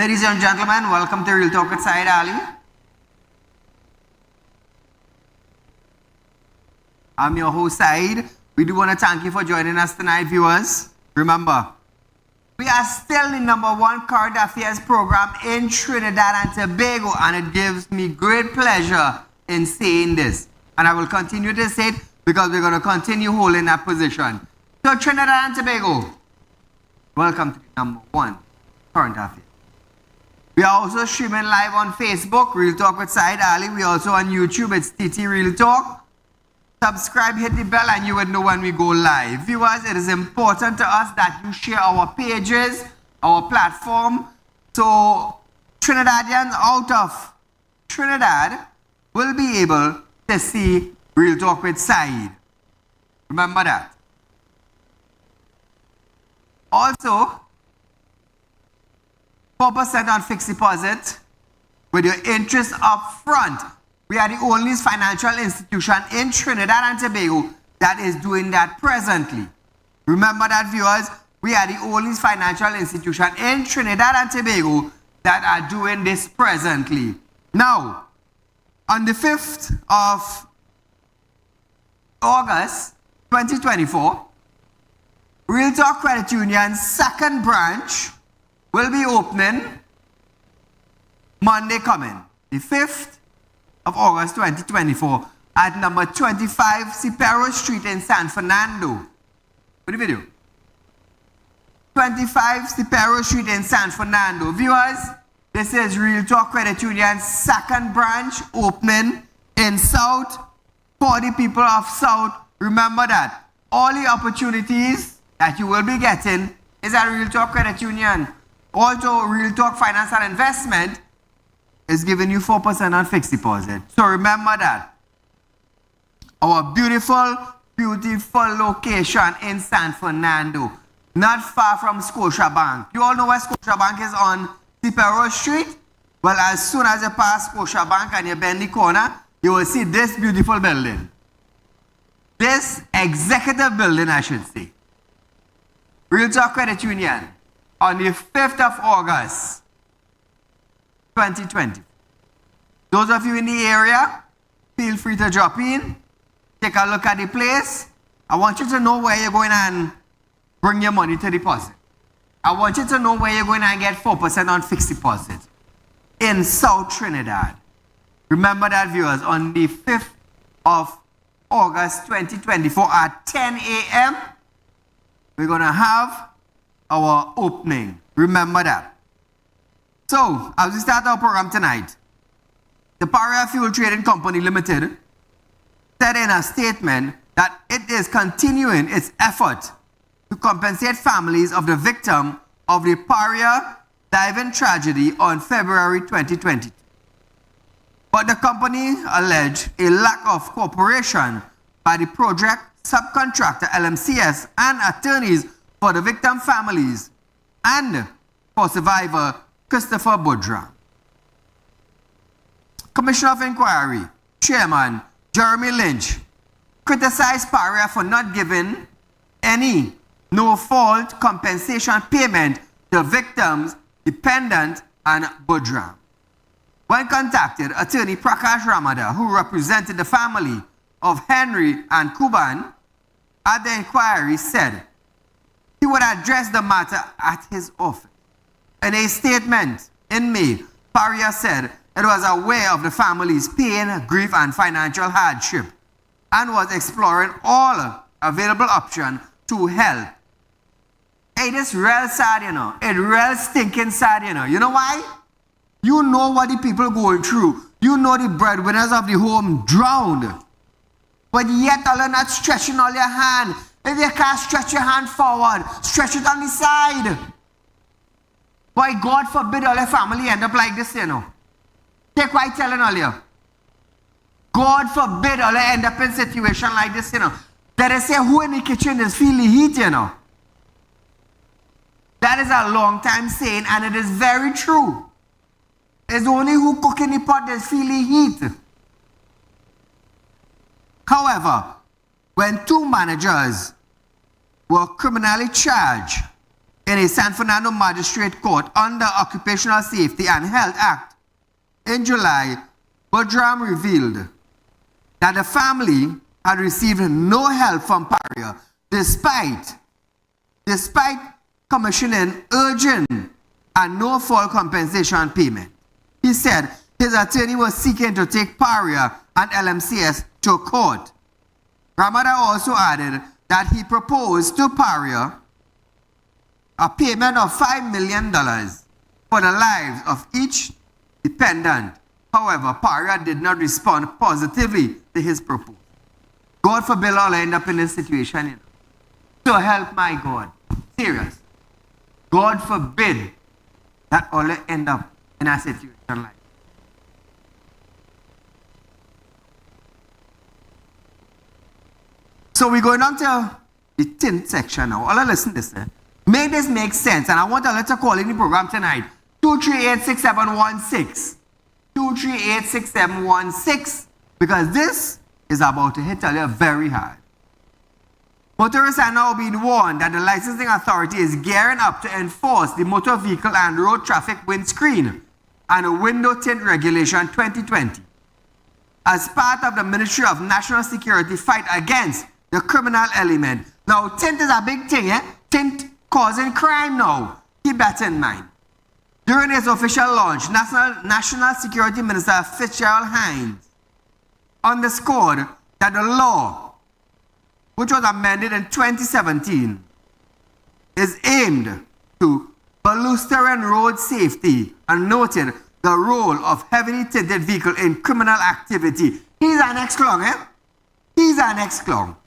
Ladies and gentlemen, welcome to Real Talk with Saieed Ali. I'm your host, Saeed. We do want to thank you for joining us tonight, viewers. Remember, we are still the #1 current affairs program in Trinidad and Tobago, and it gives me great pleasure in saying this. And I will continue to say it because we're going to continue holding that position. So, Trinidad and Tobago, welcome to the #1 current affairs. We are also streaming live on Facebook, Real Talk with Saieed Ali. We're also on YouTube, it's TT Real Talk. Subscribe, hit the bell, and you would know when we go live. Viewers, it is important to us that you share our pages, our platform, so Trinidadians out of Trinidad will be able to see Real Talk with Saeed. Remember that. Also, 4% on fixed deposit with your interest up front. We are the only financial institution in Trinidad and Tobago that is doing that presently. Remember that, viewers, we are the only financial institution in Trinidad and Tobago that are doing this presently. Now, on the 5th of August 2024, Real Talk Credit Union's second branch will be opening Monday coming, the 5th of August 2024 at number 25 Paria Street in San Fernando. Put the video. 25 Paria Street in San Fernando. Viewers, this is Real Talk Credit Union's second branch opening in South for the people of South. Remember that all the opportunities that you will be getting is at Real Talk Credit Union. Also, Real Talk Finance and Investment is giving you 4% on fixed deposit. So remember that. Our beautiful, beautiful location in San Fernando, not far from Scotiabank. You all know where Scotiabank is on Paria Street? Well, as soon as you pass Scotiabank and you bend the corner, you will see this beautiful building. This executive building, I should say. Real Talk Credit Union. On the 5th of August, 2020. Those of you in the area, feel free to drop in, take a look at the place. I want you to know where you're going and bring your money to deposit. I want you to know where you're going and get 4% on fixed deposit in South Trinidad. Remember that, viewers, on the 5th of August 2024 at 10 a.m., we're going to have our opening. Remember that. So, as we start our program tonight, the Paria Fuel Trading Company Limited said in a statement that it is continuing its effort to compensate families of the victim of the Paria diving tragedy on February 2020. But the company alleged a lack of cooperation by the project subcontractor LMCS and attorneys for the victim families and for survivor Christopher Budra. Commissioner of Inquiry, Chairman Jeremy Lynch, criticized Paria for not giving any no-fault compensation payment to victims, dependent, and Budra. When contacted, attorney Prakash Ramada, who represented the family of Henry and Kuban at the inquiry, said he would address the matter at his office. In a statement in May, Paria said it was aware of the family's pain, grief, and financial hardship and was exploring all available options to help. It is real sad, you know. It's real stinking sad, you know. You know why? You know what the people going through. You know the breadwinners of the home drowned. But yet, you're not stretching all your hand. If you can't stretch your hand forward, stretch it on the side. Boy, God forbid all your family end up like this, you know. Take what I'm telling all you. God forbid all you end up in a situation like this, you know. That is say who in the kitchen is feeling heat, you know. That is a long time saying, and it is very true. It's only who cook in the pot that's feeling heat. However, when two managers were criminally charged in a San Fernando Magistrate Court under Occupational Safety and Health Act in July, Budram revealed that the family had received no help from Paria despite commissioning urgent and no-fault compensation payment. He said his attorney was seeking to take Paria and LMCS to court. Ramada also added that he proposed to Paria a payment of $5 million for the lives of each dependent. However, Paria did not respond positively to his proposal. God forbid I'll end up in this situation. You know. So help my God. Serious. God forbid that I'll end up in a situation like that. So we're going on to the tint section now. All listen to this. Make this make sense. And I want a letter call in the program tonight. 238-6716. 238-6716. Because this is about to hit you very hard. Motorists are now being warned that the licensing authority is gearing up to enforce the Motor Vehicle and Road Traffic Windscreen and Window Tint Regulation 2020 as part of the Ministry of National Security fight against the criminal element. Now, tint is a big thing, eh? Tint causing crime now. Keep that in mind. During his official launch, National Security Minister Fitzgerald Hines underscored that the law, which was amended in 2017, is aimed to bolstering road safety and noted the role of heavily tinted vehicle in criminal activity. He's an ex-clown, eh? He's an ex-clown.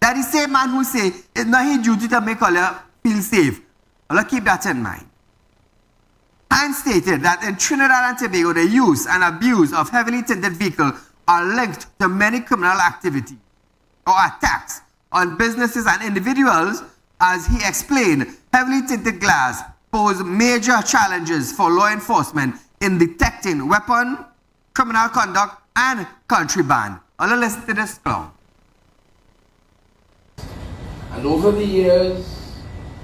That is the same man who say it's not his duty to make all feel safe. I'll keep that in mind. And stated that in Trinidad and Tobago, the use and abuse of heavily tinted vehicles are linked to many criminal activity or attacks on businesses and individuals. As he explained, heavily tinted glass pose major challenges for law enforcement in detecting weapon, criminal conduct, and contraband. I'll listen to this clown. And over the years,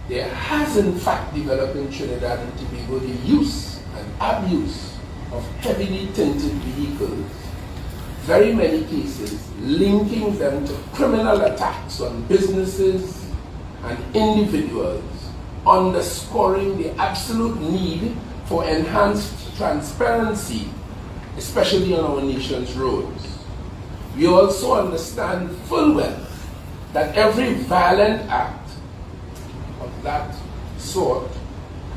there has in fact developed in Trinidad and Tobago the use and abuse of heavily tinted vehicles. Very many cases linking them to criminal attacks on businesses and individuals, underscoring the absolute need for enhanced transparency, especially on our nation's roads. We also understand full well that every violent act of that sort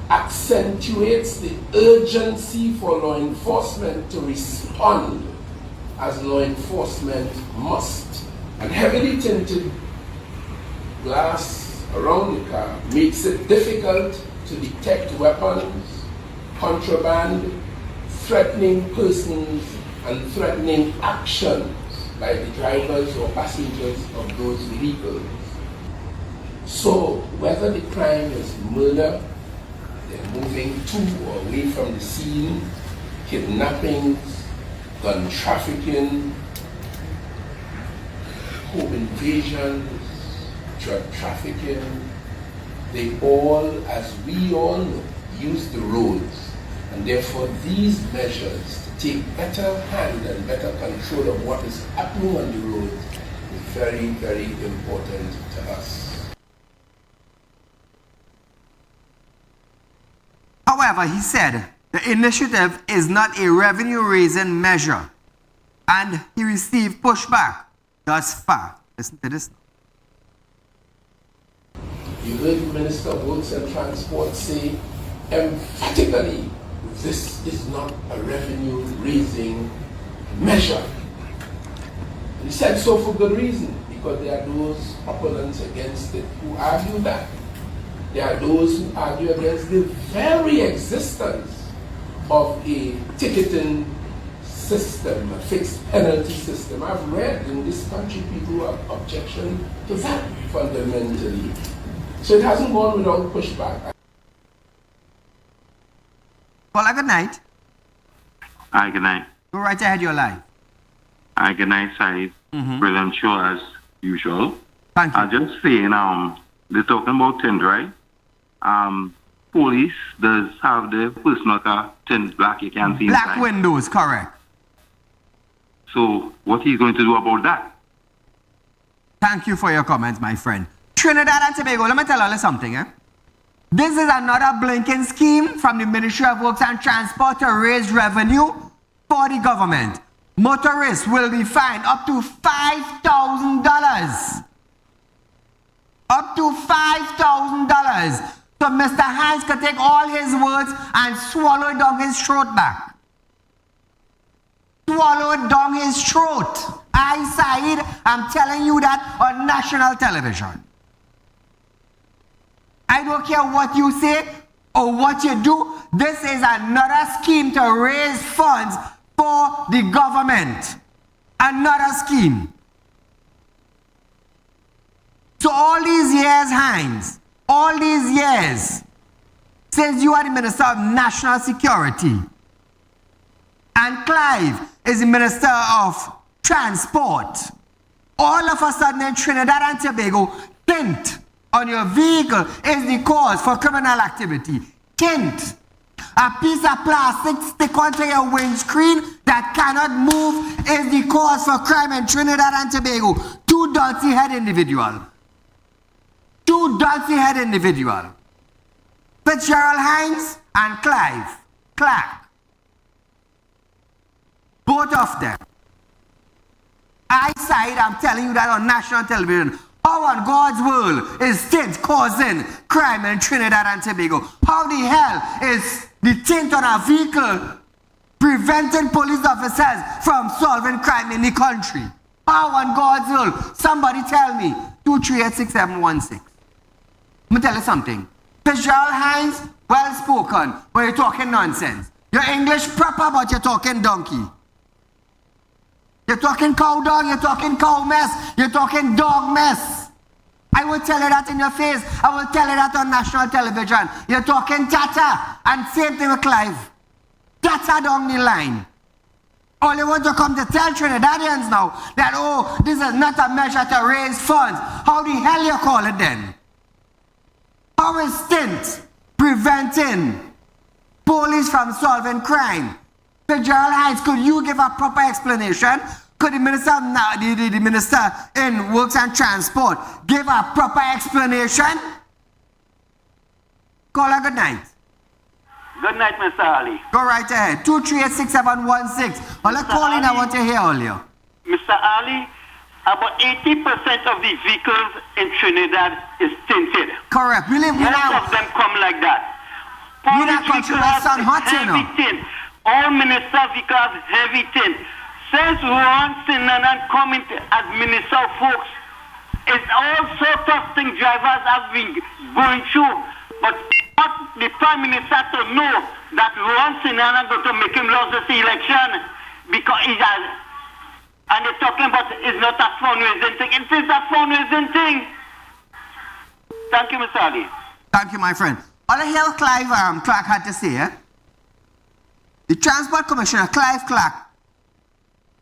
accentuates the urgency for law enforcement to respond as law enforcement must. And heavily tinted glass around the car makes it difficult to detect weapons, contraband, threatening persons, and threatening actions by the drivers or passengers of those vehicles. So whether the crime is murder, they're moving to or away from the scene, kidnappings, gun trafficking, home invasions, drug trafficking, they all, as we all know, use the roads. And therefore these measures to take better hand and better control of what is happening on the roads is very, very important to us. However, he said the initiative is not a revenue-raising measure, and he received pushback thus far. Listen to this. You heard the Minister of Roads and Transport say emphatically, this is not a revenue-raising measure. And he said so for good reason, because there are those opponents against it who argue that. There are those who argue against the very existence of a ticketing system, a fixed penalty system. I've read in this country people who have objection to that fundamentally. So it hasn't gone without pushback. Paula, good night. Hi, good night. Go right ahead, you're live. Hi, good night, Saeed. Brilliant show as usual. Thank you. I'll just say, they're talking about tint, right? police does have the personal car tint black. You can see Black inside. windows, correct. So what he's going to do about that? Thank you for your comments, my friend. Trinidad and Tobago, let me tell you something. This is another blinking scheme from the Ministry of Works and Transport to raise revenue for the government. Motorists will be fined up to $5,000. Up to $5,000. So Mr. Hines could take all his words and swallow it down his throat back. Swallow it down his throat. I, Saeed, I'm telling you that on national television. I don't care what you say or what you do. This is another scheme to raise funds for the government. Another scheme. So all these years, Hines, all these years, since you are the Minister of National Security, and Clive is the Minister of Transport, all of a sudden in Trinidad and Tobago, tint on your vehicle is the cause for criminal activity. Tint. A piece of plastic stick onto your windscreen that cannot move is the cause for crime in Trinidad and Tobago. Two donkey-head individuals. Two donkey-head individuals. Fitzgerald Hines and Clive Clark. Both of them. I side, I'm telling you that on national television. How on God's world is tint causing crime in Trinidad and Tobago? How the hell is the tint on a vehicle preventing police officers from solving crime in the country? How on God's world? Somebody tell me. 2386716. Let me tell you something. Fitzgerald Hines, well spoken, but you're talking nonsense. You're English proper, but you're talking donkey. You're talking cow dog, you're talking cow mess, you're talking dog mess. I will tell you that in your face. I will tell you that on national television. You're talking tata, and same thing with Clive. Tata down the line. All you want to come to tell Trinidadians now that, oh, this is not a measure to raise funds. How the hell you call it then? How is tint preventing police from solving crime? Fitzgerald Hines, could you give a proper explanation? Could the minister, the minister in Works and Transport give a proper explanation? Call her good night. Good night, Mr. Ali. Go right ahead. 2386716. Well, let's call in. I want to hear all you. Mr. Ali, about 80% of the vehicles in Trinidad is tinted. Correct. Most of them come like that. We're not country where sun hot, you know. Tint. All minister vehicles have heavy tint. Since Ron Sinanan coming as Minister of Works, it's all sorts of things drivers have been going through. But what the Prime Minister to know that Ron Sinanan going to make him lose this election because he has, and they're talking about it's not a fundraising thing. It is a fundraising thing. Thank you, Mr. Ali. Thank you, my friend. All I hear Clive Clark had to say, the Transport Commissioner, Clive Clark,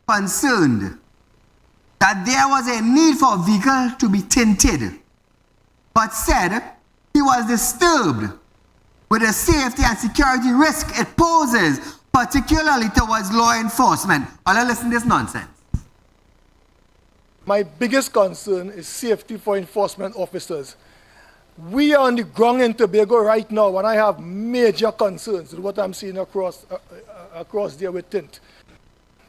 concerned that there was a need for a vehicle to be tinted, but said he was disturbed with the safety and security risk it poses, particularly towards law enforcement. All I listen to this nonsense. My biggest concern is safety for enforcement officers. We are on the ground in Tobago right now, and I have major concerns with what I'm seeing across there with tint.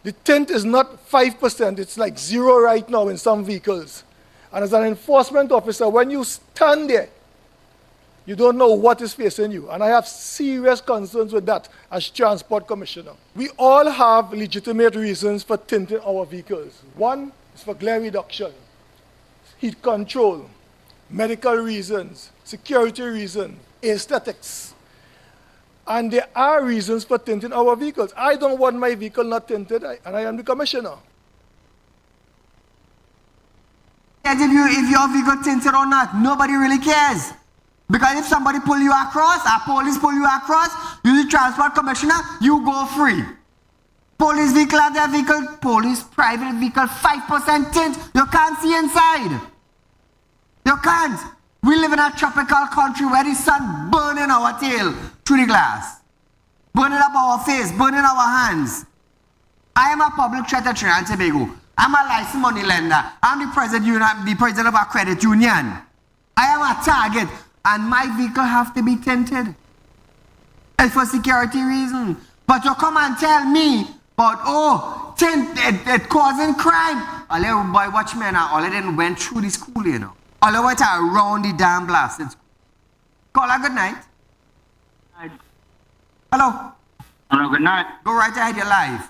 The tint is not 5%, it's like 0 right now in some vehicles. And as an enforcement officer, when you stand there, you don't know what is facing you. And I have serious concerns with that as Transport Commissioner. We all have legitimate reasons for tinting our vehicles. One is for glare reduction, heat control, medical reasons, security reasons, aesthetics. And there are reasons for tinting our vehicles. I don't want my vehicle not tinted, and I am the commissioner. If your vehicle tinted or not, nobody really cares. Because if somebody pull you across, or police pull you across, you the Transport Commissioner, you go free. Police vehicle have their vehicle, police private vehicle, 5% tint, you can't see inside. You can't. We live in a tropical country where the sun burning our tail through the glass, burning up our face, burning our hands. I am a public threat to Trinidad and Tobago. I'm a licensed money lender. I'm the president of a credit union. I am a target, and my vehicle have to be tinted. It's for security reasons. But you come and tell me about, tint, it causing crime. All you boy watchmen, all of them went through the school, you know. All of went around the damn blast. Call her good night. Hello. Hello, good night. Go right ahead, you're live.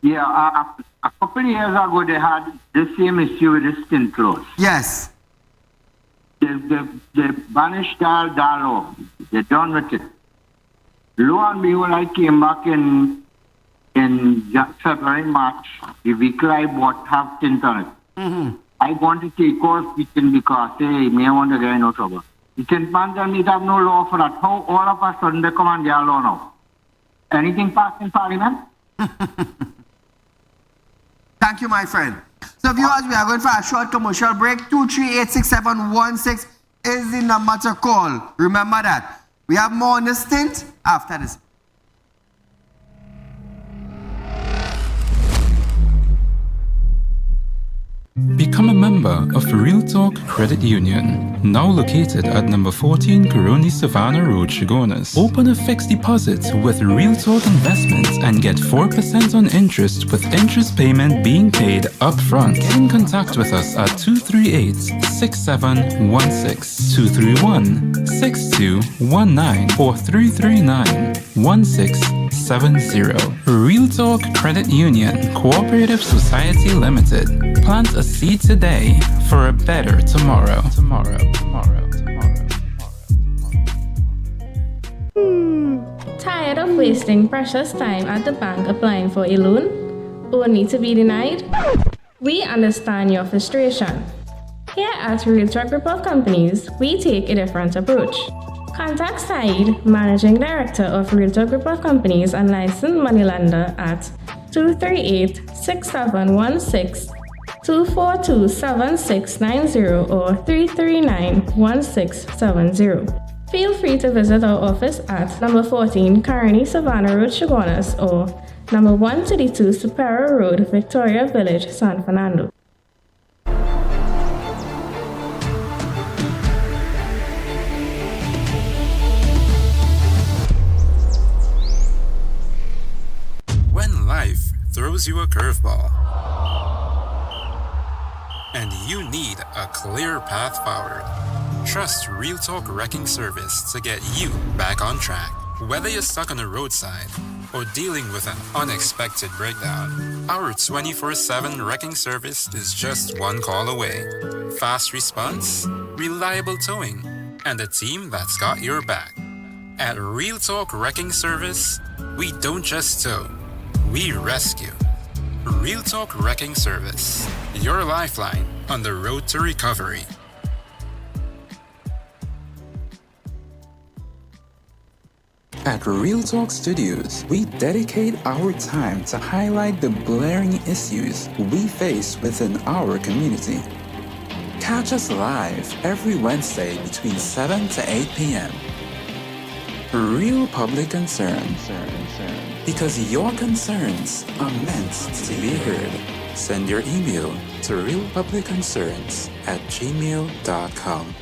Yeah, a couple of years ago, they had the same issue with the tint clothes. Yes. They banished that law. They're done with it. Lo and behold, I came back in February, March. The vehicle I bought have tint on it. Mm-hmm. I want to take off the tint because, hey, me I want to get in no trouble. The tint man tell me they have no law for that. How all of a sudden they come and they are law now? Anything passed in Parliament? Thank you, my friend. So, viewers, we are going for a short commercial break. 2386716 is the number to call. Remember that. We have more on this tint after this. Become a member of Real Talk Credit Union, now located at number 14 Coroni Savannah Road, Chagonas. Open a fixed deposit with Real Talk Investments and get 4% on interest with interest payment being paid up front. Get in contact with us at 238-6716, 231-6219 or 339-1670. Real Talk Credit Union, Cooperative Society Limited. Plant a seed today for a better tomorrow. Tired of wasting precious time at the bank applying for a loan, only to be denied? We understand your frustration. Here at Real Talk Group of Companies, we take a different approach. Contact Saieed, Managing Director of Real Talk Group of Companies and licensed moneylender at 238-6716, 242-7690 or 339-1670. Feel free to visit our office at number 14 Coroni Savannah Road, Chagonas or number 132 Paria Road, Victoria Village, San Fernando. When life throws you a curveball and you need a clear path forward, trust Real Talk Wrecking Service to get you back on track. Whether you're stuck on the roadside or dealing with an unexpected breakdown, our 24/7 wrecking service is just one call away. Fast response, reliable towing, and a team that's got your back. At Real Talk Wrecking Service, we don't just tow, we rescue. Real Talk Wrecking Service, your lifeline on the road to recovery. At Real Talk Studios, we dedicate our time to highlight the glaring issues we face within our community. Catch us live every Wednesday between 7 to 8 p.m. Real Public Concern. Because your concerns are meant to be heard. Send your email to realpublicconcerns@gmail.com.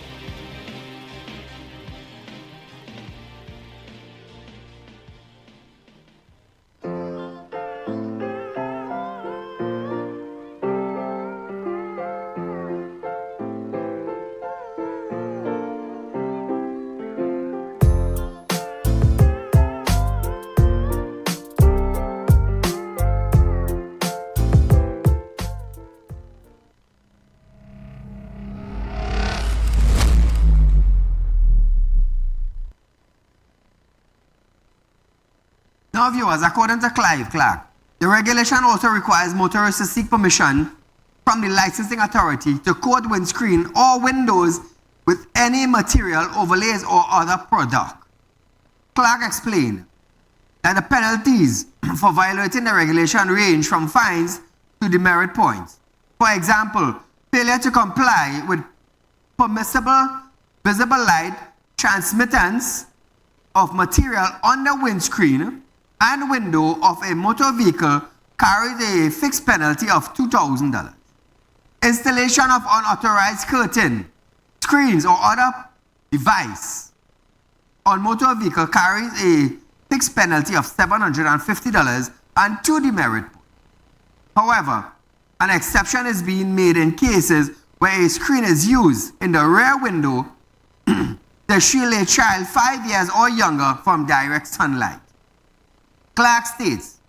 Now, viewers, according to Clive Clark, the regulation also requires motorists to seek permission from the licensing authority to coat windscreen or windows with any material, overlays, or other product. Clark explained that the penalties for violating the regulation range from fines to demerit points. For example, failure to comply with permissible visible light transmittance of material on the windscreen and window of a motor vehicle carries a fixed penalty of $2,000. Installation of unauthorized curtain, screens, or other device on motor vehicle carries a fixed penalty of $750 and 2 demerit points. However, an exception is being made in cases where a screen is used in the rear window to shield a child 5 years or younger from direct sunlight. Clark states,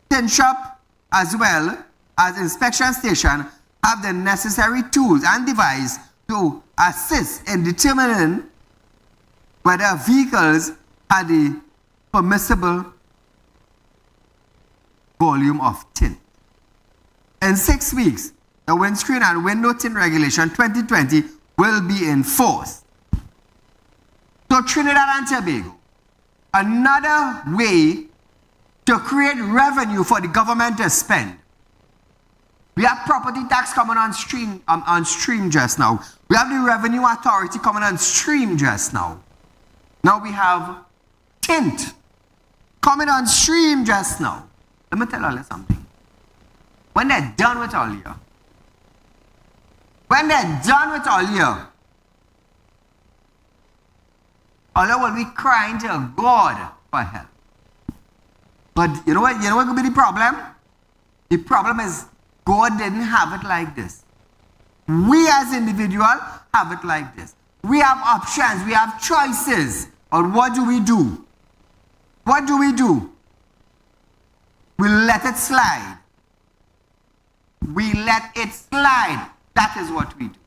tint shop as well as inspection station have the necessary tools and devices to assist in determining whether vehicles had the permissible volume of tint. In 6 weeks, the windscreen and window tint regulation 2020 will be enforced. So Trinidad and Tobago, another way to create revenue for the government to spend. We have property tax coming on stream just now. We have the Revenue Authority coming on stream just now. Now we have tint coming on stream just now. Let me tell you something. When they're done with all you, Allah will be crying to God for help. But you know what could be the problem? The problem is God didn't have it like this. We as individuals have it like this. We have options, we have choices. Or what do we do? What do we do? We let it slide. We let it slide. That is what we do.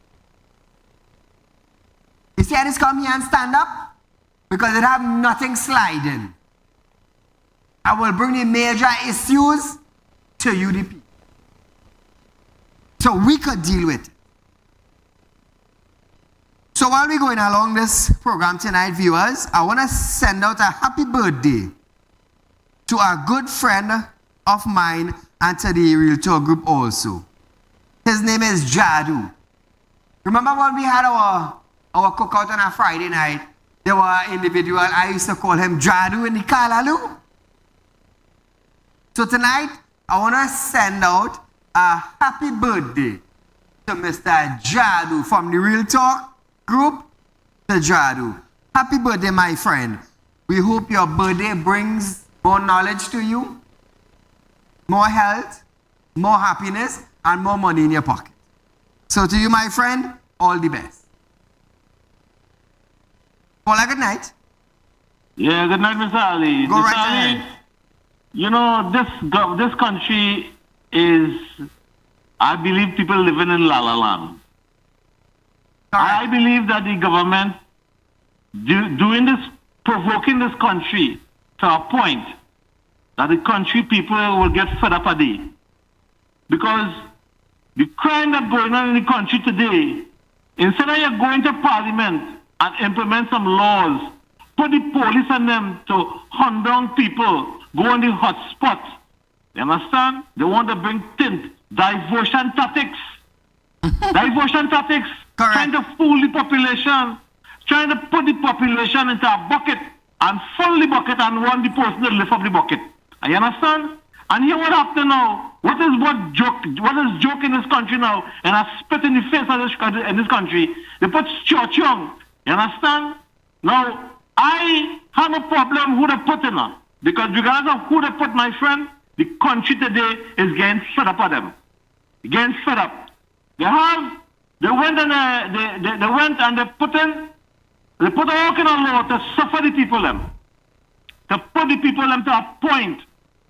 You see how this come here and stand up? Because it have nothing sliding. I will bring the major issues to UDP. So we could deal with it. So while we're going along this program tonight, viewers, I want to send out a happy birthday to a good friend of mine and to the Real Talk group also. His name is Jadu. Remember when we had our cookout on a Friday night? There were an individual, I used to call him Jadu in the Kalalu. So tonight, I want to send out a happy birthday to Mr. Jadu from the Real Talk group to Jadu. Happy birthday, my friend. We hope your birthday brings more knowledge to you, more health, more happiness, and more money in your pocket. So to you, my friend, all the best. Paula, good night. Yeah, good night, Mr. Ali. Go Mr. right Ali, ahead. you know, this country is, I believe, people living in La La Land. I believe that the government doing this, provoking this country to a point that the country people will get fed up a day. Because the crime that's going on in the country today, instead of you going to parliament and implement some laws, put the police on them to hunt down people, go on the hot spots. You understand? They want to bring tint, diversion tactics. Diversion tactics. Correct. Trying to fool the population, trying to put the population into a bucket and fill the bucket and want the person to lift up the bucket. You understand? And here what happened now? What is joke in this country now? And I spit in the face of this country. They put Church Young. You understand? Now, I have a problem who they put in her. Because regardless of who they put, my friend, the country today is getting fed up at them. Getting fed up. They went and they put all kind of law to suffer the people them. To put the people them to a point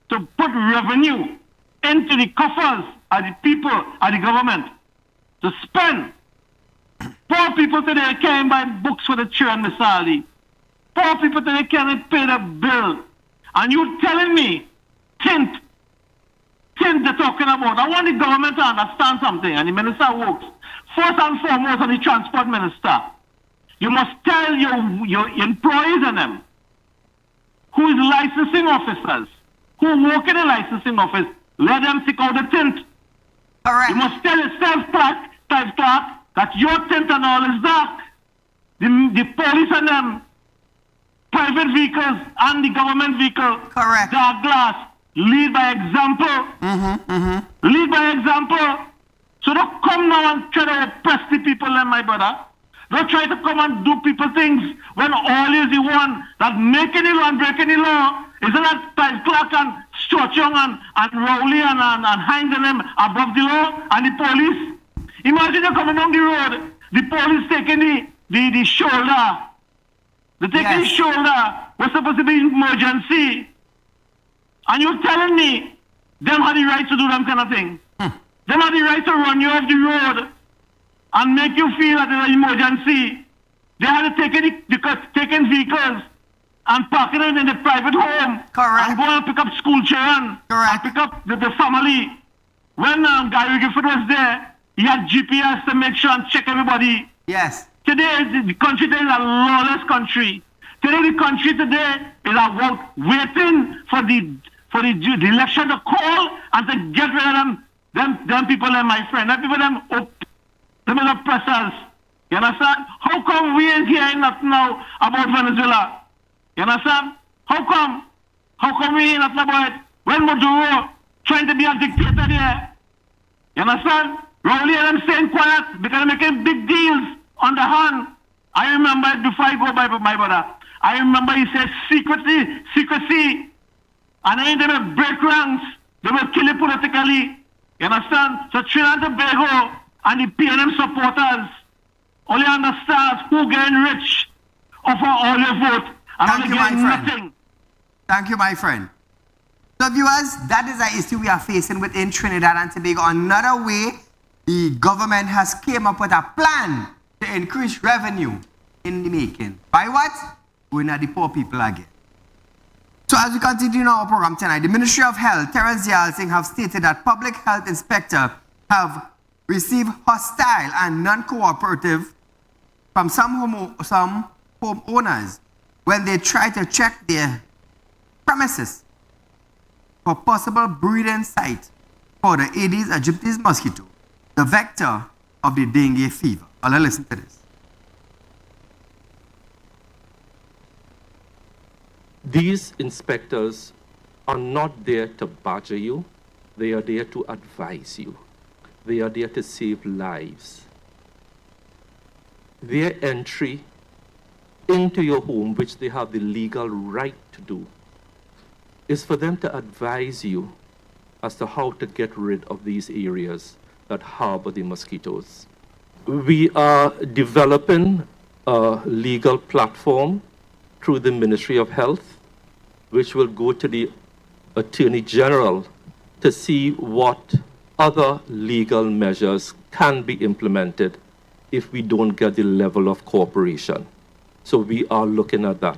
to put revenue into the coffers of the people, of the government, to spend. Poor people today can't buy books for the children, Mr. Ali. Poor people today can't pay the bill. And you telling me, tint they're talking about. I want the government to understand something, and the Minister of Works. First and foremost, on the Transport Minister, you must tell your employees and them, who is licensing officers, who work in a licensing office, let them take out the tint. Correct. You must tell yourself, type clerk, that your tint and all is dark. the police and them, private vehicles and the government vehicle, Correct. dark glass, lead by example. Lead by example. So don't come now and try to oppress the people, my brother. Don't try to come and do people things when all is the one that make any law and break any law. Isn't that Clark and Stuart Young and Rowley and hang them above the law and the police? Imagine you coming down the road, the police taking the shoulder. They're taking the shoulder. We're supposed to be emergency. And you're telling me them had the right to do them kind of thing. Them had the right to run you off the road and make you feel that it's an emergency. They had to take in vehicles and parking them in the private home. Correct. And go and pick up school children. Correct. And pick up the family. When Gary Gifford was there, he had GPS to make sure and check everybody. Yes. Today, the country today is a lawless country. Today, the country today is about waiting for the election to call and to get rid of them people, my friend. Them people, them oppressors. You understand? How come we ain't hearing nothing now about Venezuela? You understand? How come? How come we ain't nothing about it? When Maduro trying to be a dictator there? You understand? Rowley and them staying quiet because they're making big deals on the hand. I remember it before I go by my brother. I remember he said secrecy. And then they will break ranks. They will kill it politically. You understand? So Trinidad and Tobago and the PNM supporters only understand who getting rich off all your vote and Thank only you, my getting friend. nothing. Thank you, my friend. So, viewers, that is an issue we are facing within Trinidad and Tobago. Another way the government has came up with a plan to increase revenue in the making. By what? Going at the poor people again. So as we continue in our program tonight, the Ministry of Health, Terence Yalsing, have stated that public health inspectors have received hostile and non-cooperative from some homeowners when they try to check their premises for possible breeding site for the Aedes aegypti mosquito, the vector of the dengue fever. Let's listen to this. These inspectors are not there to badger you. They are there to advise you. They are there to save lives. Their entry into your home, which they have the legal right to do, is for them to advise you as to how to get rid of these areas that harbor the mosquitoes. We are developing a legal platform through the Ministry of Health, which will go to the Attorney General to see what other legal measures can be implemented if we don't get the level of cooperation. So we are looking at that.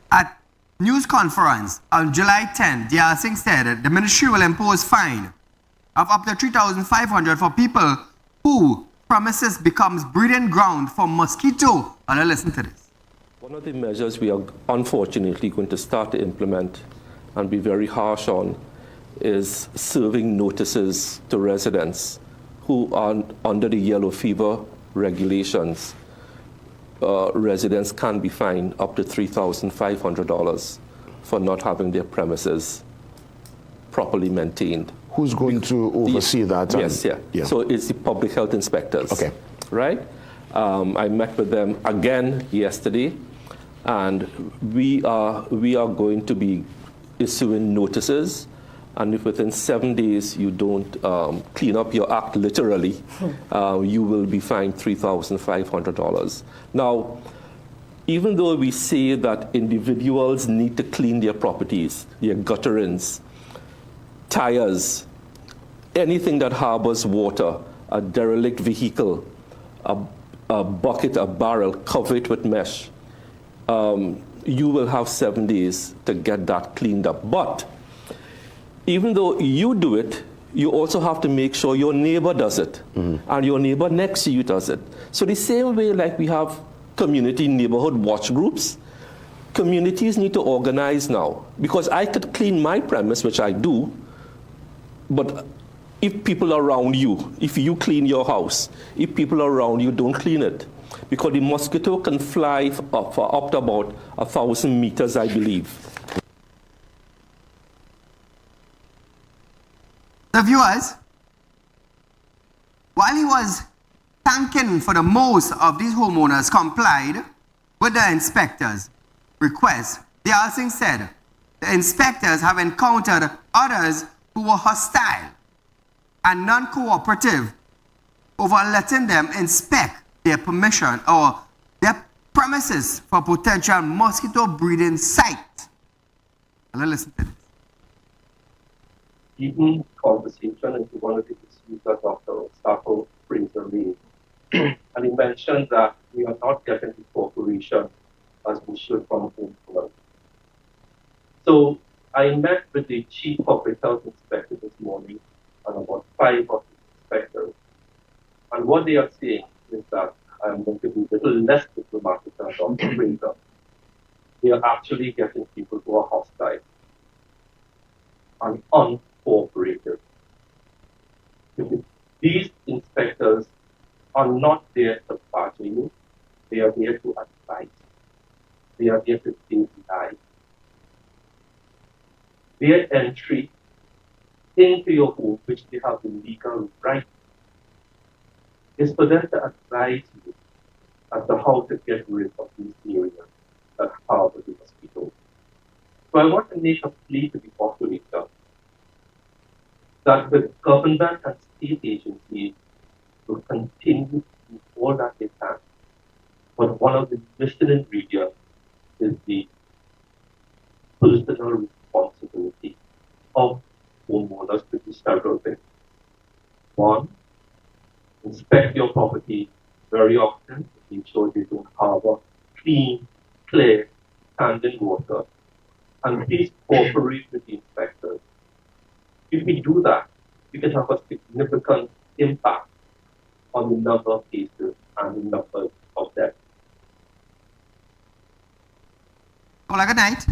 At news conference on July 10, Yalsing said that the ministry will impose fine of up to $3,500 for people who premises becomes breeding ground for mosquito. Let's listen to this. One of the measures we are unfortunately going to start to implement and be very harsh on is serving notices to residents who are under the yellow fever regulations. Residents can be fined up to $3,500 for not having their premises properly maintained. Who's going to oversee that? Yes, yeah. So it's the public health inspectors. Okay. Right? I met with them again yesterday, and we are going to be issuing notices, and if within 7 days you don't clean up your act literally, you will be fined $3,500. Now, even though we say that individuals need to clean their properties, their gutterings, tires, anything that harbors water, a derelict vehicle, a bucket, a barrel, cover it with mesh, you will have 7 days to get that cleaned up. But even though you do it, you also have to make sure your neighbor does it, and your neighbor next to you does it. So the same way like we have community neighborhood watch groups, communities need to organize now. Because I could clean my premise, which I do, but if people around you, if you clean your house, if people around you don't clean it, because the mosquito can fly for up to about 1,000 meters, I believe. The viewers, while he was thanking for the most of these homeowners complied with the inspectors' request, the Alsing said the inspectors have encountered others who were hostile and non-cooperative over letting them inspect their permission or their premises for potential mosquito breeding site. Let's listen to this. Deepen conversation into one of the issues that Dr. Stafford Fraser raised. And he mentioned that we are not getting the cooperation as we should from homeowners. So I met with the chief public health inspector this morning and about 5 of the inspectors. And what they are saying is that I'm going to be a little less diplomatic than Dr. Fraser. They are actually getting people who are hostile and uncooperative. These inspectors are not there to badger you. They are there to advise. They are there to save lives. Their entry into your home, which they have the legal right, is for them to advise you as to how to get rid of these areas that harbor the mosquitoes. So I want to make a plea to the operator that the government and state agencies will continue to do all that they can. But one of the missing ingredients is the personal responsibility of homeowners to do several things. One, inspect your property very often to make sure they don't harbor clean, clear, standing water. And please cooperate with the inspectors. If we do that, we can have a significant impact on the number of cases and the number of deaths. Well, good night.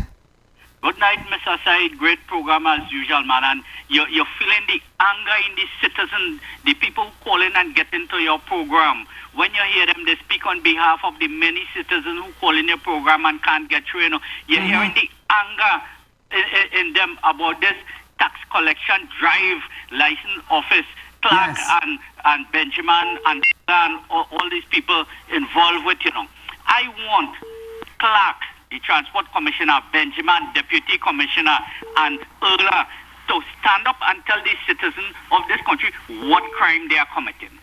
Good night, Mr. Said. Great program as usual, man. And you're feeling the anger in the citizens, the people calling and getting to your program. When you hear them, they speak on behalf of the many citizens who call in your program and can't get through. You're hearing the anger in them about this tax collection drive, license office, Clark and Benjamin and all these people involved with, I want Clark, the Transport Commissioner, Benjamin, Deputy Commissioner, and Erla to stand up and tell the citizens of this country what crime they are committing.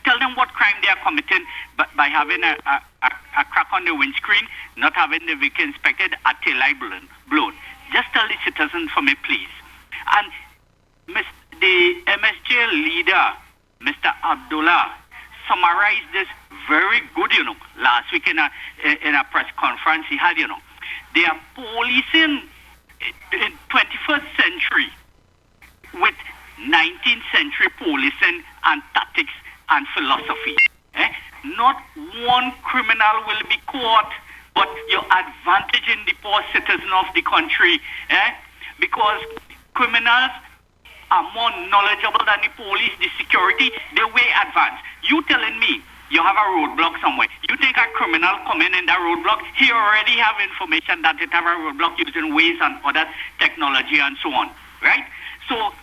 Tell them what crime they are committing by having a crack on the windscreen, not having the vehicle inspected, a tail light blown. Just tell the citizens for me, please. And the MSJ leader, Mr. Abdullah, summarized this very good, last week in a press conference he had, They are policing in 21st century with 19th century policing and tactics and philosophy. Not one criminal will be caught, but you're advantaging the poor citizen of the country. Because criminals are more knowledgeable than the police, the security, they're way advanced. You telling me you have a roadblock somewhere. You think a criminal coming in that roadblock, he already have information that it have a roadblock using Waze and other technology and so on, right? So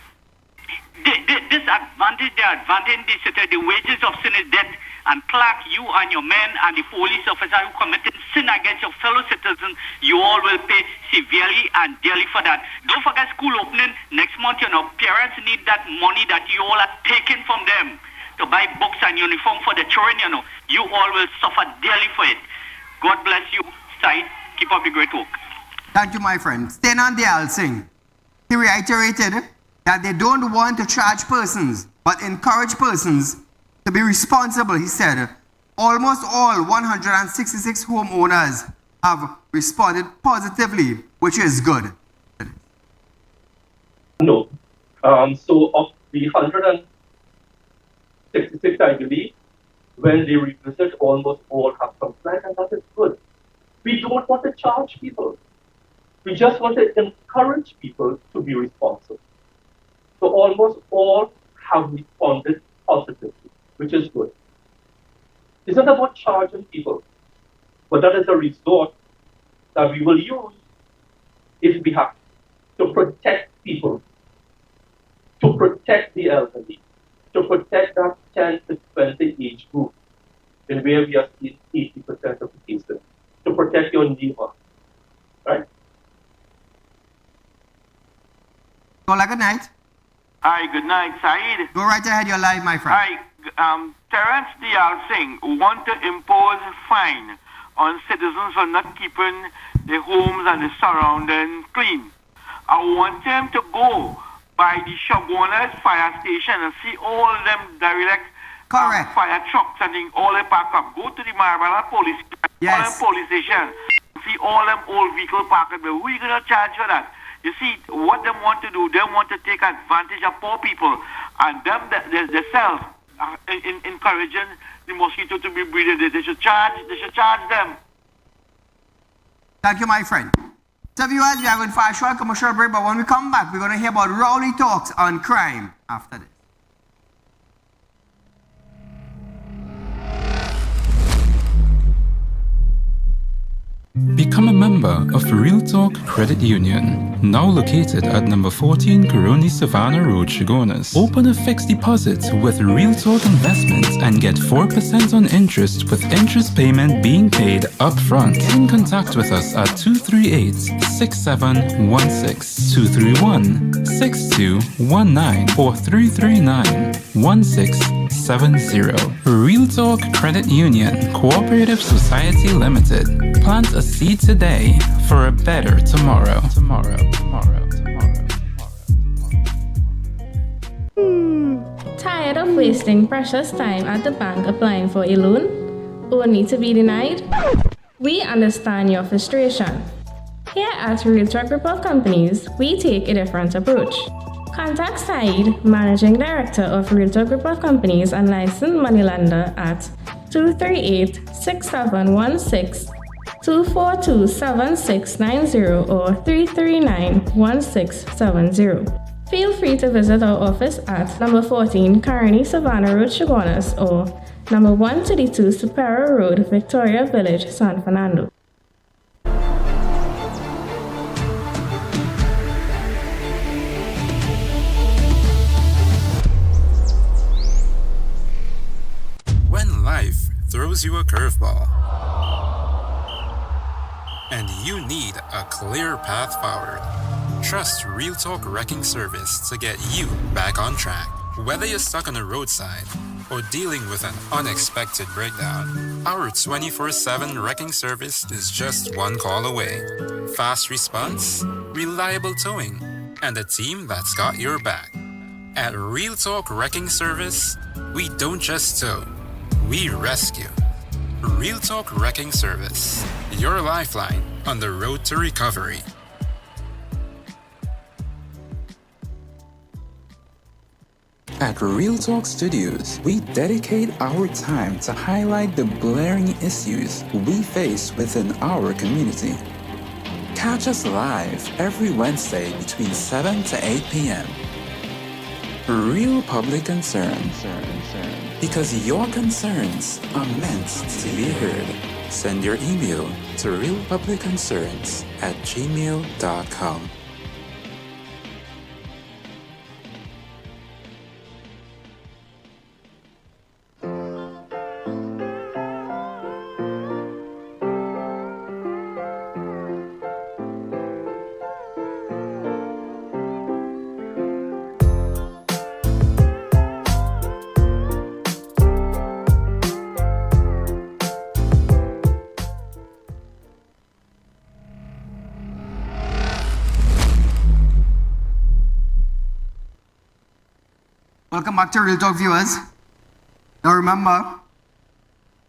this advantage, the advantage, the wages of sin is death. And Clark, you and your men and the police officer who committed sin against your fellow citizens, you all will pay severely and dearly for that. Don't forget school opening next month, parents need that money that you all are taking from them to buy books and uniform for the children, You all will suffer dearly for it. God bless you, Said. Keep up the great work. Thank you, my friend. Staying on the Alsing, he reiterated that they don't want to charge persons, but encourage persons to be responsible. He said almost all 166 homeowners have responded positively, which is good. No. So of the 166, I believe, when they revisit, almost all have complied, and that is good. We don't want to charge people. We just want to encourage people to be responsible. So almost all charging people. But that is a resort that we will use if we have to protect people, to protect the elderly, to protect that 10 to 20 age group, in where we are seeing 80% of the cases, to protect your neighbor, right? Caller, good night. Hi, good night, Saeed. Go right ahead, you're live, my friend. Hi, Terence Dial Singh want to impose a fine on citizens for not keeping their homes and the surrounding clean. I want them to go by the Shogunas fire station and see all them direct fire trucks and all they pack up. Go to the Marabala police, all them police station, see all them old vehicle parked. But who are you going to charge for that? You see, what they want to do, they want to take advantage of poor people, and them themselves encouraging the mosquito to be breeded. They should charge them. Thank you, my friend. So viewers, we are going for a short commercial break, but when we come back, we're going to hear about Rowley Talks on crime after this. Become a member of Real Talk Credit Union, now located at number 14 Coroni Savannah Road, Chagonas. Open a fixed deposit with Real Talk Investments and get 4% on interest with interest payment being paid up front. Get in contact with us at 238-6716, 231-6219 or 339-1670. Real Talk Credit Union, Cooperative Society Limited. Plant a seed today for a better tomorrow. Tired of wasting precious time at the bank applying for a loan? Only to be denied? We understand your frustration. Here at Real Talk Report Companies, we take a different approach. Contact Saeed, Managing Director of Real Talk Report Companies and licensed moneylender at 238-6716, 242-7690 or 339-1670. Feel free to visit our office at number 14 Coroni Savannah Road, Chagonas or number 132 Paria Road, Victoria Village, San Fernando. When life throws you a curveball and you need a clear path forward, trust Real Talk Wrecking Service to get you back on track. Whether you're stuck on the roadside or dealing with an unexpected breakdown, our 24/7 wrecking service is just one call away. Fast response, reliable towing, and a team that's got your back. At Real Talk Wrecking Service, we don't just tow, we rescue. Real Talk Wrecking Service, your lifeline on the road to recovery. At Real Talk Studios, we dedicate our time to highlight the glaring issues we face within our community. Catch us live every Wednesday between 7 to 8 p.m. Real Public Concern. Because your concerns are meant to be heard. Send your email to realpublicconcerns@gmail.com. Welcome back to Real Talk, viewers. Now remember,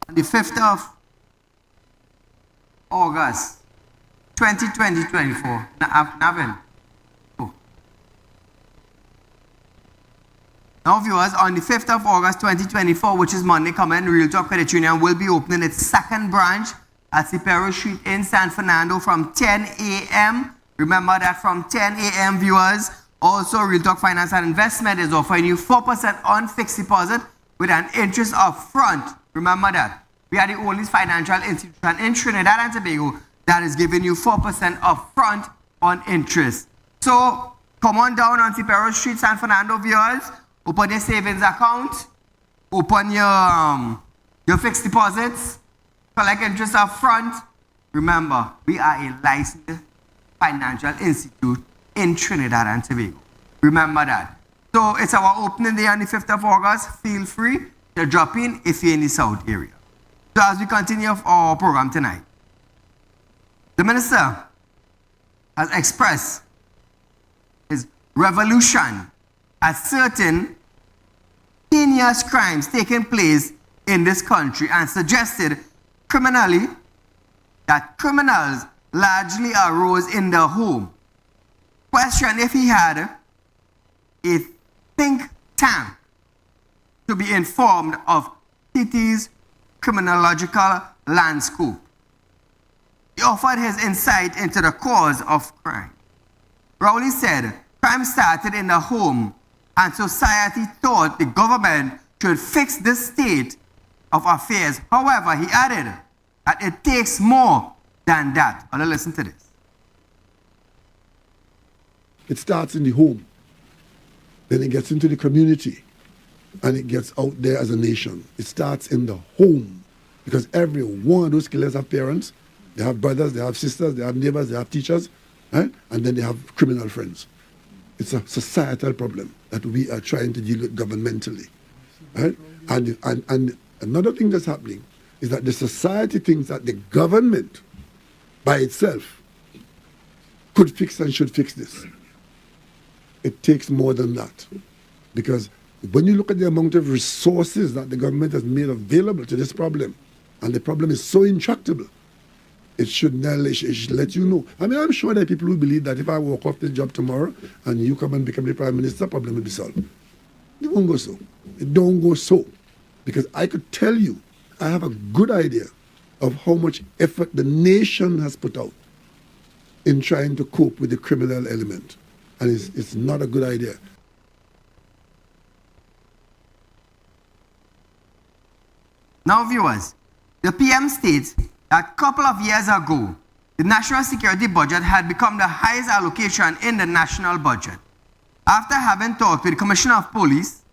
on the 5th of August, 2024, Now viewers, on the 5th of August 2024, which is Monday coming, Real Talk Credit Union will be opening its second branch at Paria Street in San Fernando from 10 a.m. Remember that from 10 a.m. viewers. Also, Real Talk Finance and Investment is offering you 4% on fixed deposit with an interest up front. Remember that. We are the only financial institution in Trinidad and Tobago that is giving you 4% upfront on interest. So come on down on Cipero Street, San Fernando, viewers. Open your savings account. Open your fixed deposits. Collect interest upfront. Remember, we are a licensed financial institute in Trinidad and Tobago. Remember that. So it's our opening day on the 5th of August. Feel free to drop in if you're in the South area. So as we continue our program tonight, the minister has expressed his revolution at certain heinous crimes taking place in this country and suggested criminally that criminals largely arose in the home. Question if he had a think tank to be informed of city's criminological landscape. He offered his insight into the cause of crime. Rowley said crime started in the home and society thought the government should fix this state of affairs. However, he added that it takes more than that. I'll listen to this. It starts in the home, then it gets into the community, and it gets out there as a nation. It starts in the home, because every one of those killers have parents, they have brothers, they have sisters, they have neighbors, they have teachers, right? And then they have criminal friends. It's a societal problem that we are trying to deal with governmentally, right? And another thing that's happening is that the society thinks that the government by itself could fix and should fix this. It takes more than that, because when you look at the amount of resources that the government has made available to this problem, and the problem is so intractable, it should let you know. I mean, I'm sure there are people who believe that if I walk off this job tomorrow and you come and become the prime minister, problem will be solved. It won't go so. It don't go so. Because I could tell you, I have a good idea of how much effort the nation has put out in trying to cope with the criminal element. And it's not a good idea. Now, viewers, the PM states that a couple of years ago, the national security budget had become the highest allocation in the national budget. After having talked with the Commissioner of Police,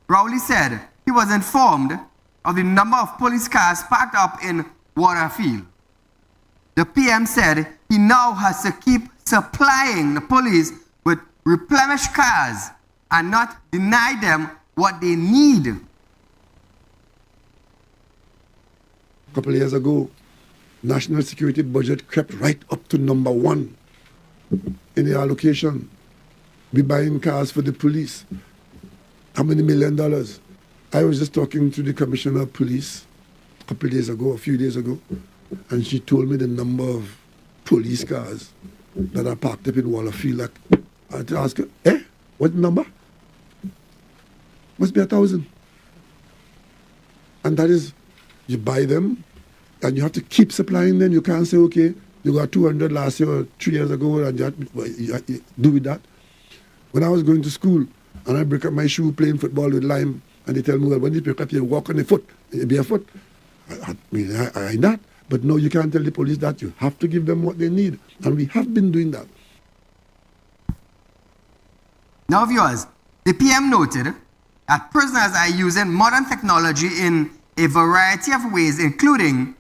Rowley said he was informed of the number of police cars parked up in Waterfield. The PM said he now has to keep supplying the police with replenished cars and not deny them what they need. A couple of years ago, national security budget crept right up to number 1 in the allocation. We buying cars for the police. How many $1 million? I was just talking to the Commissioner of Police a few days ago, and she told me the number of police cars that are parked up in Waterfield. I had to ask her, what number? Must be 1,000. And that is, you buy them, and you have to keep supplying them. You can't say, okay, you got 200 last year or 3 years ago, and you do with that. When I was going to school, and I break up my shoe playing football with lime, and they tell me, well, when you break up, you walk on the foot, barefoot. I mean, I that. But no, you can't tell the police that. You have to give them what they need. And we have been doing that. Now, viewers, the PM noted that prisoners are using modern technology in a variety of ways, including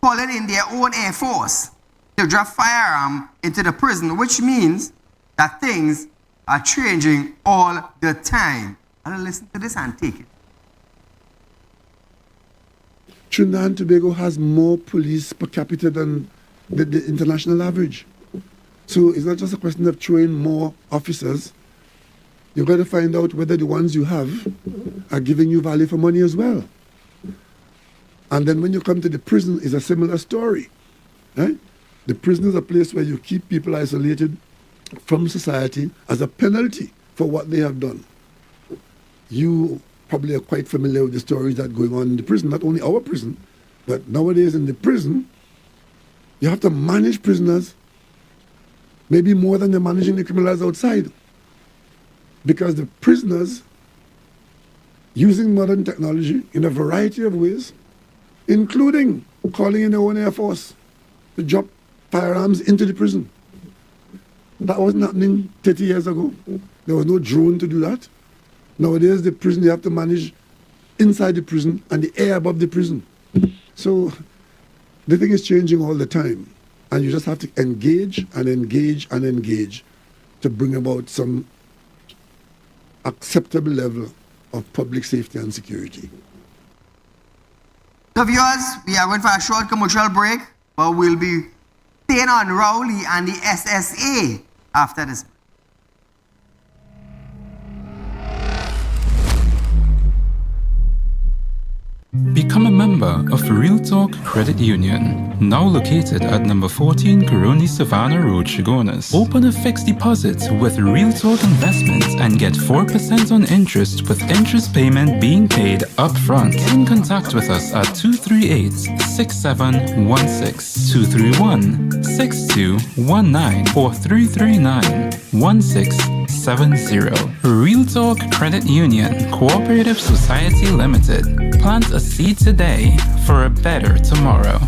calling in their own air force to drop firearm into the prison, which means that things are changing all the time. I'll listen to this and take it. Trinidad and Tobago has more police per capita than the international average. So it's not just a question of throwing more officers. You've got to find out whether the ones you have are giving you value for money as well. And then when you come to the prison, it's a similar story. Right? The prison is a place where you keep people isolated from society as a penalty for what they have done. You probably are quite familiar with the stories that are going on in the prison, not only our prison, but nowadays in the prison, you have to manage prisoners maybe more than you're managing the criminals outside. Because the prisoners, using modern technology in a variety of ways, including calling in their own Air Force to drop firearms into the prison. That wasn't happening 30 years ago. There was no drone to do that. Nowadays, the prison, you have to manage inside the prison and the air above the prison. So the thing is changing all the time. And you just have to engage and engage and engage to bring about some acceptable level of public safety and security. So viewers, we are going for a short commercial break, but we'll be staying on Rowley and the SSA after this. Become a member of Real Talk Credit Union, now located at number 14 Coroni Savannah Road, Chagonas. Open a fixed deposit with Real Talk Investments and get 4% on interest with interest payment being paid up front. Get in contact with us at 238-6716, 231-6219 or 339-1670. Real Talk Credit Union, Cooperative Society Limited. Plant a seed today for a better tomorrow.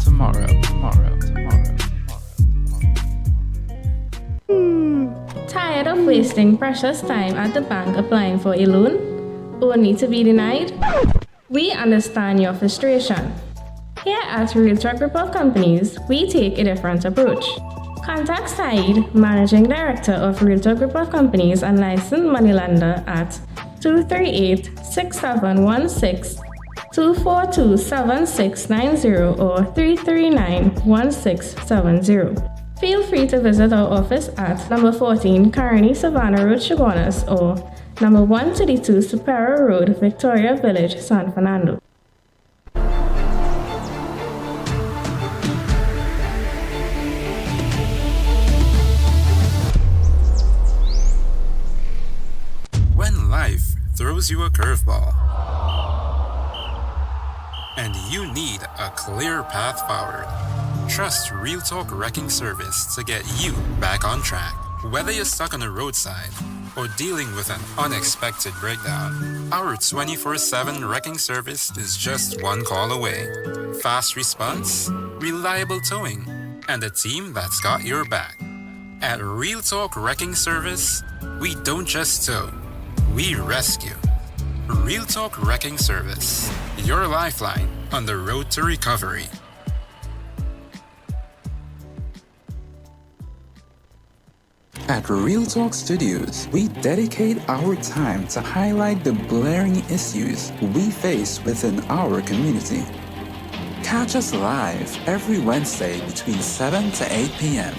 Tired of wasting precious time at the bank applying for a loan? Only to be denied? We understand your frustration. Here at Realtor Group of Companies, we take a different approach. Contact Saieed, Managing Director of Realtor Group of Companies and licensed moneylender at 238-6716, 242-7690 or 339-1670. Feel free to visit our office at number 14 Coroni Savannah Road, Chagonas or number 132 Paria Road, Victoria Village, San Fernando. When life throws you a curveball and you need a clear path forward, trust Real Talk Wrecking Service to get you back on track. Whether you're stuck on the roadside or dealing with an unexpected breakdown, our 24/7 wrecking service is just one call away. Fast response, reliable towing, and a team that's got your back. At Real Talk Wrecking Service, we don't just tow, we rescue. Real Talk Wrecking Service, your lifeline on the road to recovery. At Real Talk Studios, we dedicate our time to highlight the blaring issues we face within our community. Catch us live every Wednesday between 7 to 8 p.m.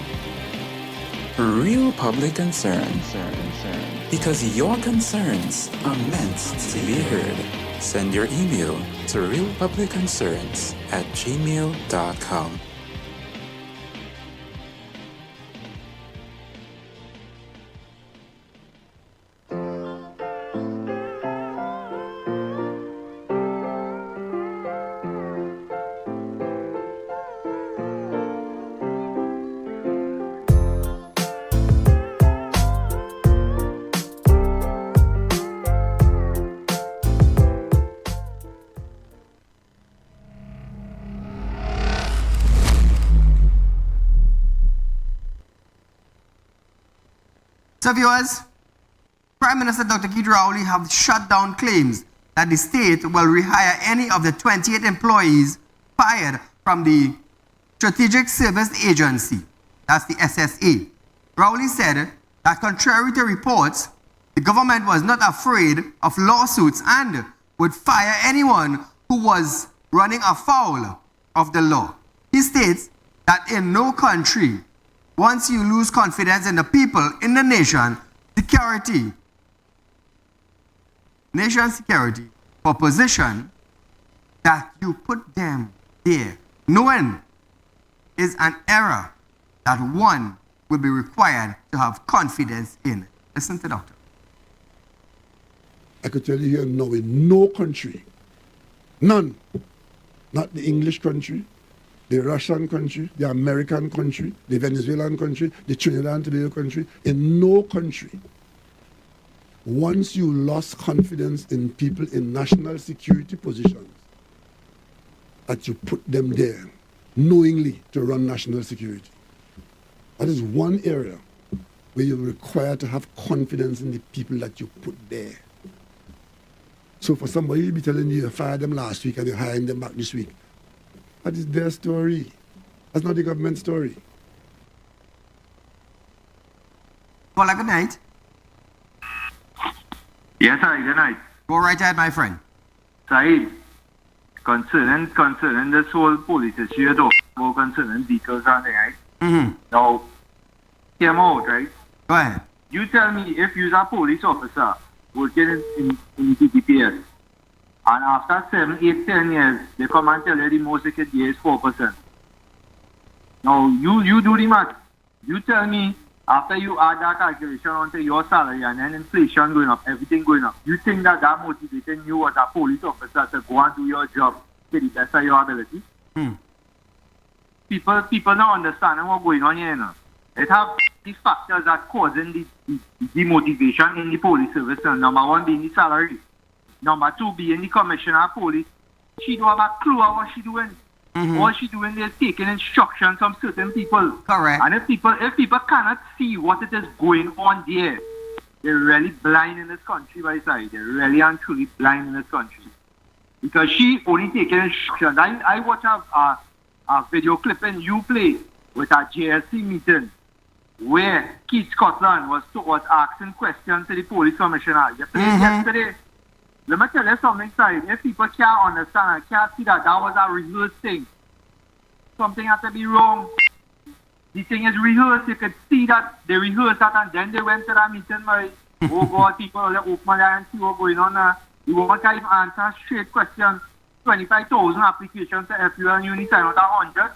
Real Public Concern. Because your concerns are meant to be heard. Send your email to realpublicconcerns@gmail.com. So viewers, Prime Minister Dr. Keith Rowley have shut down claims that the state will rehire any of the 28 employees fired from the Strategic Service Agency, that's the SSA. Rowley said that contrary to reports, the government was not afraid of lawsuits and would fire anyone who was running afoul of the law. He states that in no country, once you lose confidence in the people, in the nation security for position, that you put them there, knowing is an error that one will be required to have confidence in. Listen to the doctor. I could tell you here now, in no country, none, not the English country, the Russian country, the American country, the Venezuelan country, the Trinidad and Tobago country, in no country, once you lost confidence in people in national security positions that you put them there knowingly to run national security. That is one area where you're required to have confidence in the people that you put there. So for somebody to be telling you fired them last week and you're hiring them back this week, that is their story. That's not the government story. Well, good night. Yes, sir, good night. Go right ahead, my friend. Saeed, concerning this whole police issue you're talking about concerning vehicles and thing, right? Mm-hmm. Now, hear me out, right? Go ahead. You tell me if you're a police officer working in DPPS, and after 7, 8, 10 years, they come and tell you the most they could get is 4%. Now, you do the math. You tell me, after you add that calculation onto your salary and then inflation going up, everything going up, you think that motivating you as a police officer to go and do your job to the best of your ability? People not understanding what's going on here now. It have the factors that causing the demotivation in the police service. Number one being the salary. Number two being the commissioner of police. She don't have a clue of what she's doing. All she doing is taking instructions from certain people. Correct. And if people cannot see what it is going on there, they're really blind in this country, by side. They're really and truly blind in this country. Because she only taking instructions. I watch a video clip in Uplay with a JSC meeting where Keith Scotland was asking questions to the police commissioner. Yesterday, let me tell you something, sorry. If people can't understand and can't see that was a rehearsed thing, something has to be wrong. The thing is rehearsed. You could see that they rehearsed that and then they went to that meeting. Right? Oh God, people will open their eyes and see what's going on there. You won't even answer straight questions. 25,000 applications to FUL and you only sign out 100.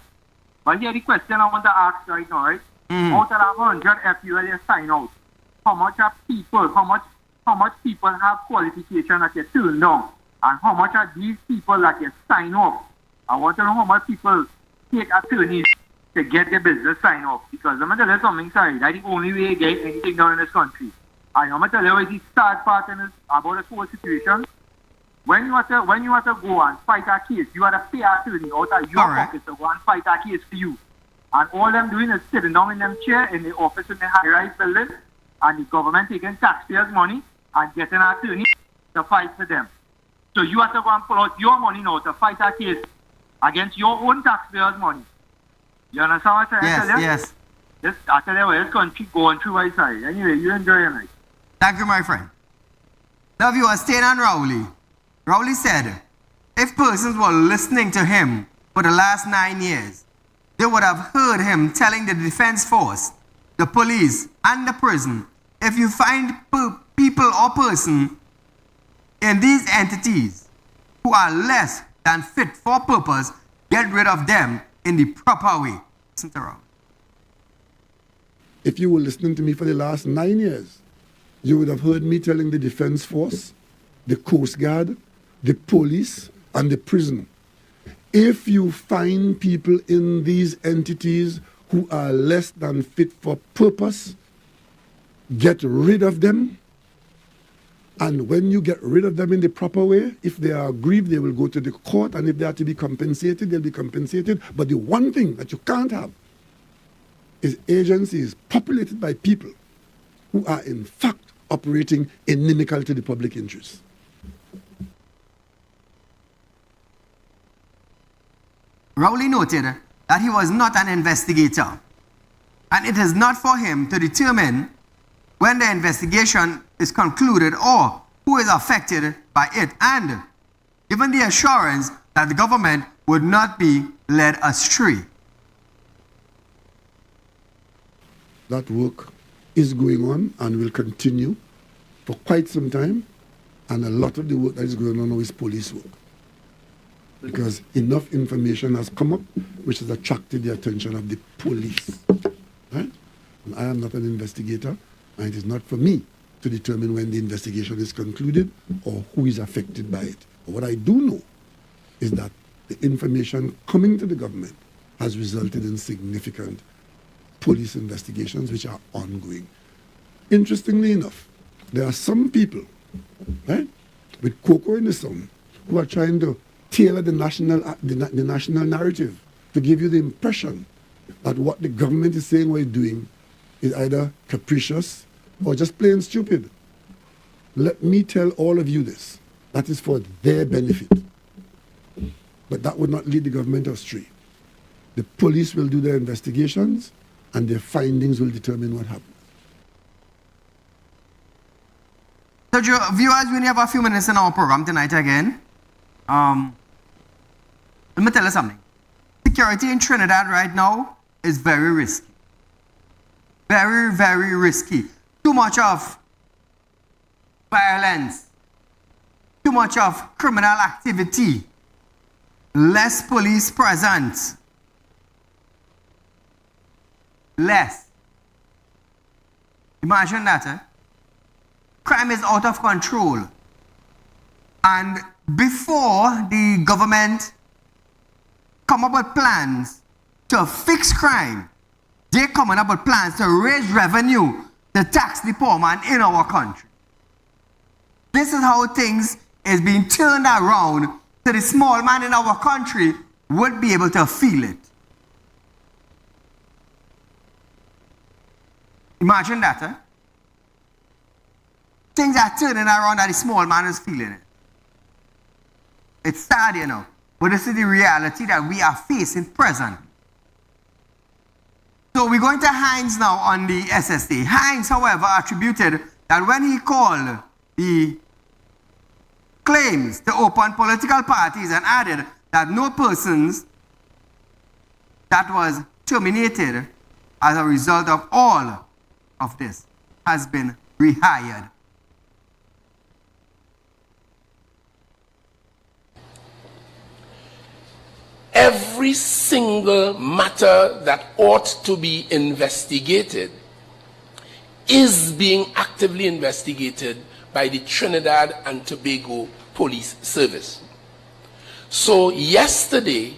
But here the question I want to ask right now, right? Out of that 100 FUL you sign out, how much people have qualification that you turn down? And how much are these people that you sign off? I want to know how much people take attorneys to get their business signed off. Because I'm going to tell you something, sorry, that's the only way you get anything done in this country. And I'm going to tell you what the sad part in this, about this whole situation. When you have to go and fight a case, you have to pay an attorney out of your pocket to go and fight a case for you. And all them doing is sitting down in them chair in the office in the high-rise building, and the government taking taxpayers' money and getting an attorney to fight for them. So you have to go and pull out your money now to fight a case against your own taxpayers' money. You understand what I'm saying? Yes. I tell you what, this country going through my side. Anyway, you enjoy your night. Thank you, my friend. Now, if you are staying on Rowley, Rowley said, if persons were listening to him for the last 9 years, they would have heard him telling the defense force, the police, and the prison, if you find people or person in these entities who are less than fit for purpose, get rid of them in the proper way. Listen to Rowley. If you were listening to me for the last 9 years, you would have heard me telling the defense force, the Coast Guard, the police, and the prison, if you find people in these entities who are less than fit for purpose, get rid of them. And when you get rid of them in the proper way, if they are aggrieved, they will go to the court, and if they are to be compensated, they'll be compensated. But the one thing that you can't have is agencies populated by people who are in fact operating inimical to the public interest. Rowley noted that he was not an investigator, and it is not for him to determine when the investigation is concluded or who is affected by it, and given the assurance that the government would not be led astray. That work is going on and will continue for quite some time, and a lot of the work that is going on now is police work. Because enough information has come up which has attracted the attention of the police. Right? And I am not an investigator, and it is not for me to determine when the investigation is concluded or who is affected by it. But what I do know is that the information coming to the government has resulted in significant police investigations which are ongoing. Interestingly enough, there are some people, right, with cocoa in the sun who are trying to tailor the national narrative to give you the impression that what the government is saying we're doing is either capricious or just plain stupid. Let me tell all of you this. That is for their benefit. But that would not lead the government astray. The police will do their investigations and their findings will determine what happens. So viewers, we only have a few minutes in our program tonight again. Let me tell you something. Security in Trinidad right now is very risky. Very, very risky. Too much of violence. Too much of criminal activity. Less police presence. Less. Imagine that, eh? Crime is out of control. And before the government come up with plans to fix crime, they're coming up with plans to raise revenue to tax the poor man in our country. This is how things is being turned around so the small man in our country would be able to feel it. Imagine that, eh? Things are turning around and the small man is feeling it. It's sad, you know, but this is the reality that we are facing present. So we're going to Hines now on the SSA. Hines, however, attributed that when he called the claims to open political parties and added that no persons that was terminated as a result of all of this has been rehired. Every single matter that ought to be investigated is being actively investigated by the Trinidad and Tobago Police Service. So yesterday,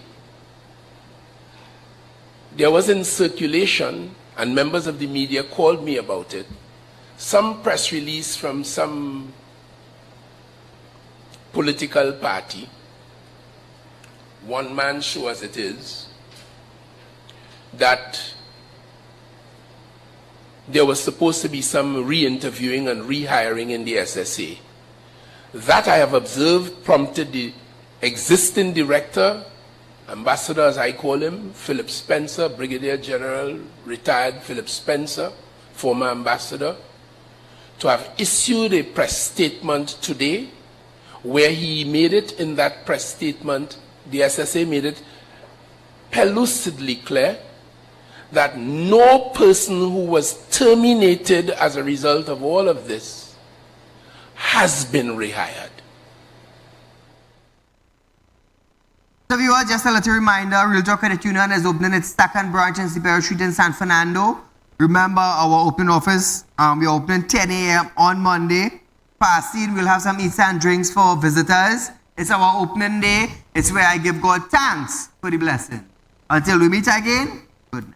there was in circulation, and members of the media called me about it, some press release from some political party, one-man show as it is, that there was supposed to be some re-interviewing and rehiring in the SSA. That I have observed prompted the existing director, ambassador as I call him, Philip Spencer, Brigadier General, retired Philip Spencer, former ambassador, to have issued a press statement today where he made it in that press statement, the SSA made it pellucidly clear that no person who was terminated as a result of all of this has been rehired. So viewers, just a little reminder, Real Talk Credit Union is opening its second branch in Paria Street in San Fernando. Remember our open office, we are opening 10 a.m. on Monday. Passing, we'll have some eats and drinks for visitors. It's our opening day. It's where I give God thanks for the blessing. Until we meet again, good night.